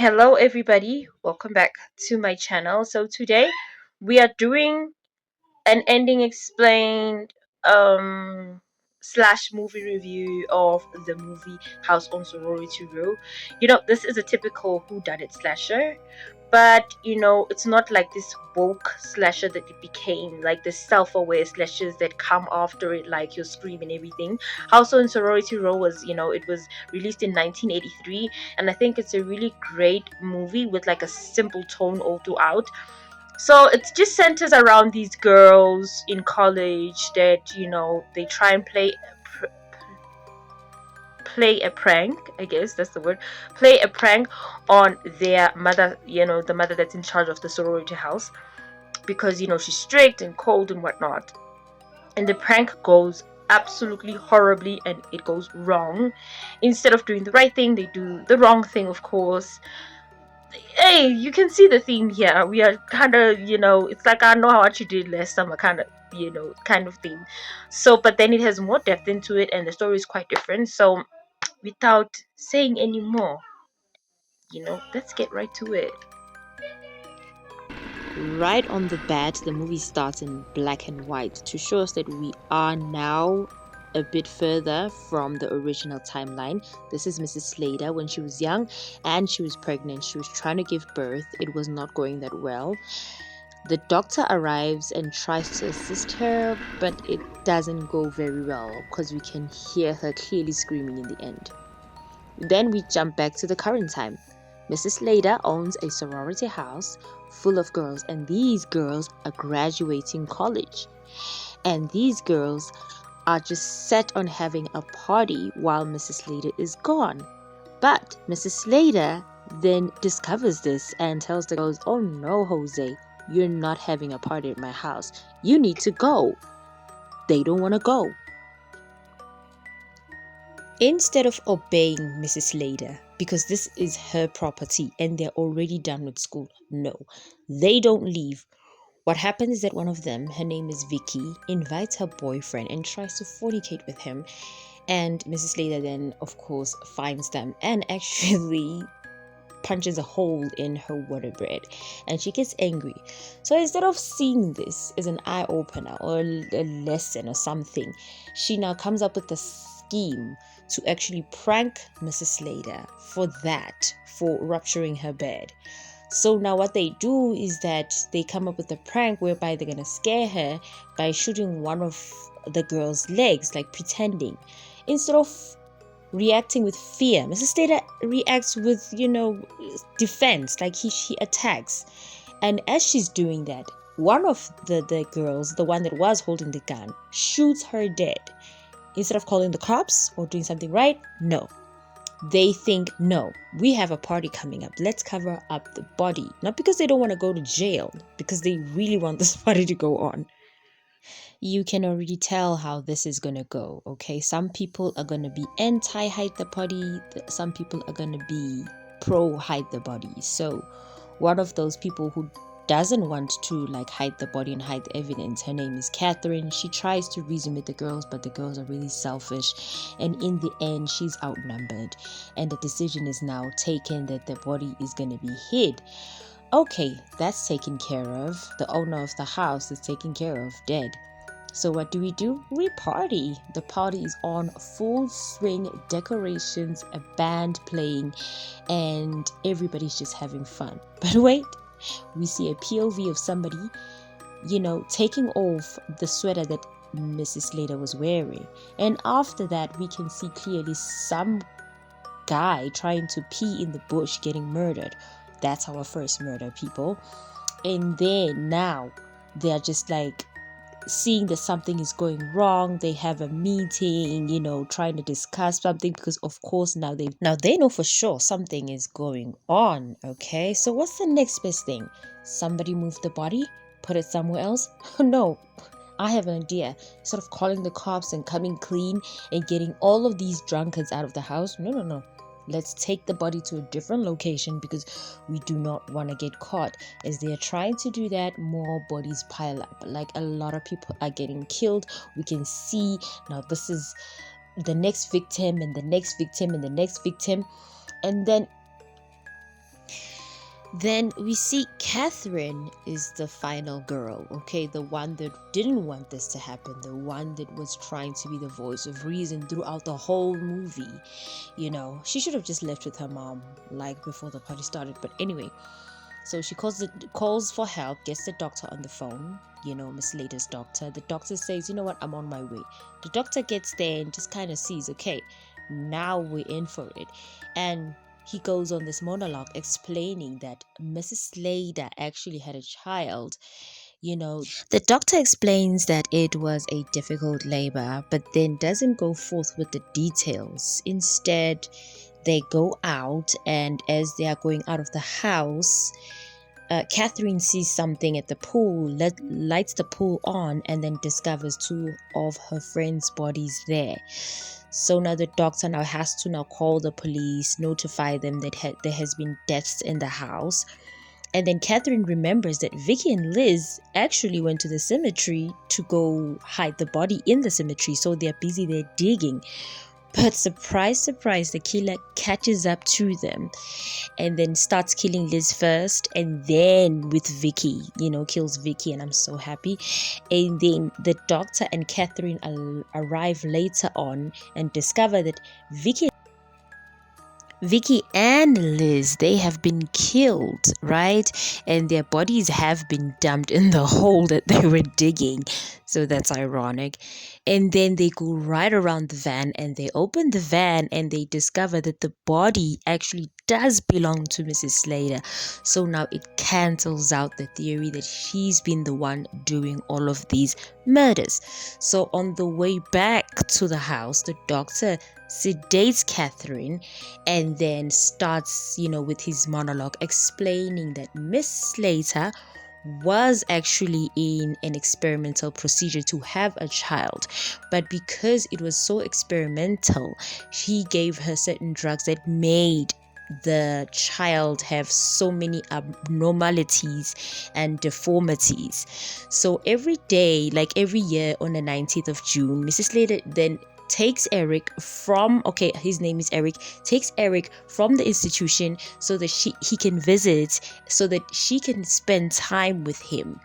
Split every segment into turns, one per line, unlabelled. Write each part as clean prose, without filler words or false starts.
Hello, everybody. Welcome back to my channel. So, today we are doing an ending explained slash movie review of the movie House on Sorority Row. This is a typical whodunit slasher, but it's not like this woke slasher that it became, like the self-aware slashers that come after it, like your Scream and everything. House on Sorority Row was, it was released in 1983, and I think it's a really great movie with like a simple tone all throughout. So it just centers around these girls in college that they try and play a prank. I guess that's the word. Play a prank on their mother. The mother that's in charge of the sorority house, because she's strict and cold and whatnot. And the prank goes absolutely horribly, and it goes wrong. Instead of doing the right thing, they do the wrong thing, of course. Hey, you can see the theme here. We are kind of, it's like I know how what you did last summer, kind of theme. So, but then it has more depth into it, and the story is quite different. So, without saying any more, let's get right to it.
Right on the bat, the movie starts in black and white to show us that we are now a bit further from the original timeline. This is Mrs. Slater when she was young and she was pregnant. She was trying to give birth. It was not going that well. The doctor arrives and tries to assist her, but it doesn't go very well because we can hear her clearly screaming in the end. Then we jump back to the current time. Mrs. Slater owns a sorority house full of girls, and these girls are graduating college. And these girls are just set on having a party while Mrs. Slater is gone. But Mrs. Slater then discovers this and tells the girls, "Oh no, Jose, you're not having a party at my house. You need to go." They don't want to go. Instead of obeying Mrs. Slater, because this is her property and they're already done with school, no, they don't leave. What happens is that one of them, her name is Vicky, invites her boyfriend and tries to fornicate with him. And Mrs. Slater then, of course, finds them and actually punches a hole in her water bread, and she gets angry. So instead of seeing this as an eye opener or a lesson or something, she now comes up with a scheme to actually prank Mrs. Slater for rupturing her bed. So now what they do is that they come up with a prank whereby they're gonna scare her by shooting one of the girl's legs, like pretending. Instead of reacting with fear, Mrs. Slater reacts with, defense, like she attacks. And as she's doing that, one of the girls, the one that was holding the gun, shoots her dead. Instead of calling the cops or doing something right, no. They think, no, we have a party coming up. Let's cover up the body. Not because they don't want to go to jail, because they really want this party to go on. You can already tell how this is gonna go, okay? Some people are gonna be anti hide the body, some people are gonna be pro hide the body. So one of those people who doesn't want to like hide the body and hide the evidence, her name is Catherine. She tries to reason with the girls, but the girls are really selfish, and in the end she's outnumbered, and the decision is now taken that the body is gonna be hid. Okay, that's taken care of. The owner of the house is taken care of, dead. So what do? We party. The party is on full swing, decorations, a band playing, and everybody's just having fun. But wait, we see a POV of somebody, taking off the sweater that Mrs. Slater was wearing. And after that, we can see clearly some guy trying to pee in the bush getting murdered. That's our first murder, people. And then now they're just like seeing that something is going wrong. They have a meeting, trying to discuss something, because of course now they know for sure something is going on. Okay, so what's the next best thing? Somebody move the body, put it somewhere else? No, I have an idea. Instead of calling the cops and coming clean and getting all of these drunkards out of the house, no, let's take the body to a different location, because we do not want to get caught. As they are trying to do that, more bodies pile up. Like, a lot of people are getting killed. We can see now this is the next victim and the next victim and the next victim. And then Then we see Catherine is the final girl, okay? The one that didn't want this to happen, the one that was trying to be the voice of reason throughout the whole movie. You know, she should have just left with her mom, like before the party started. But anyway, so she calls for help, gets the doctor on the phone, you know, Miss Slater's doctor. The doctor says, you know what, I'm on my way. The doctor gets there and just kind of sees, okay, now we're in for it. And he goes on this monologue explaining that Mrs. Slater actually had a child. You know, the doctor explains that it was a difficult labor, but then doesn't go forth with the details. Instead, they go out, and as they are going out of the house, Catherine sees something at the pool, lights the pool on, and then discovers two of her friends' bodies there. So now the doctor now has to now call the police, notify them that there has been deaths in the house. And then Catherine remembers that Vicky and Liz actually went to the cemetery to go hide the body in the cemetery. So they're busy there digging. But surprise, surprise, the killer catches up to them and then starts killing Liz first, and then with Vicky, you know, kills Vicky, and I'm so happy. And then the doctor and Catherine arrive later on and discover that Vicky and Liz, they have been killed, right? And their bodies have been dumped in the hole that they were digging. So that's ironic. And then they go right around the van and they open the van and they discover that the body actually does belong to Mrs. Slater. So now it cancels out the theory that she's been the one doing all of these murders. So on the way back to the house, the doctor sedates Catherine and then starts, you know, with his monologue explaining that Miss Slater was actually in an experimental procedure to have a child, but because it was so experimental, he gave her certain drugs that made the child have so many abnormalities and deformities. So every day, like every year on the 19th of June, Mrs. Slater then takes Eric from, okay, his name is Eric, takes Eric from the institution so that he can visit, so that she can spend time with him.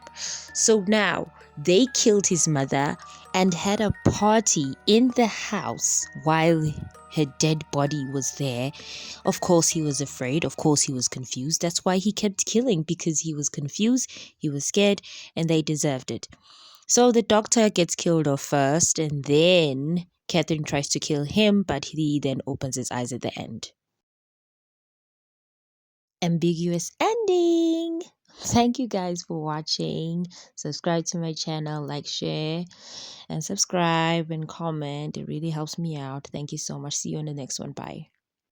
So now they killed his mother and had a party in the house while her dead body was there. Of course, he was afraid. Of course, he was confused. That's why he kept killing, because he was confused, he was scared, and they deserved it. So the doctor gets killed off first, and then Catherine tries to kill him, but he then opens his eyes at the end. Ambiguous ending. Thank you guys for watching. Subscribe to my channel, like, share, and subscribe and comment. It really helps me out. Thank you so much. See you in the next one. Bye.